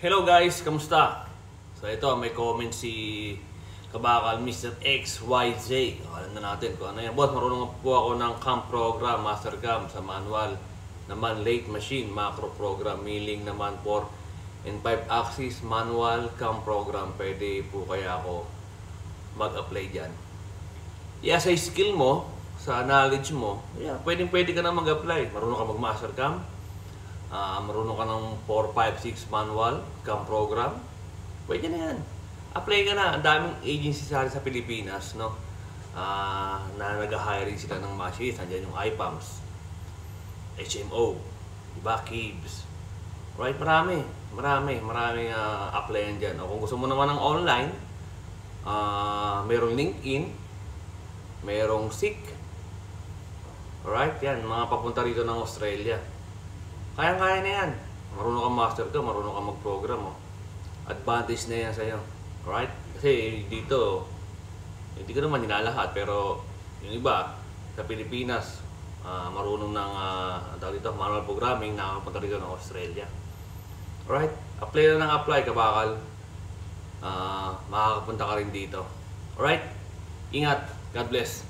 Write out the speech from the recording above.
Hello guys, kamusta? So ito, may comment si Kabakal Mr. XYZ. Alam na natin kung ano yan. Boss, marunong po ako ng CAM program, Master CAM sa manual. Naman late machine, macro program, milling naman 4 and 5 axis, manual CAM program. Pwede po kaya ako mag-apply dyan. Yeah, sa skill mo, sa knowledge mo, yeah, pwede ka na mag-apply. Marunong ka mag-Master CAM. Marunong ka ng 4, 5, 6 manual CAM program, pwede na yan. Apply ka na. Ang daming agency sa Pilipinas, no? Na nag-hiring sila ng machines. Nandiyan yung IPAMS, HMO, diba? KIBS. Right? Marami applyan dyan. O kung gusto mo naman ng online, merong LinkedIn, merong Seek. Alright? Yan, mga papunta rito ng Australia. Kaya-kaya na yan. Marunong kang master ka, marunong kang mag-program. Oh. Advantage na yan sa'yo. Right? Kasi dito, hindi ko naman nilalahat, pero yung iba, sa Pilipinas, marunong ng dito, manual programming, nakakapunta rito ng Australia. Alright? Apply na ng apply, Kabakal. Makakapunta ka rin dito. Alright? Ingat. God bless.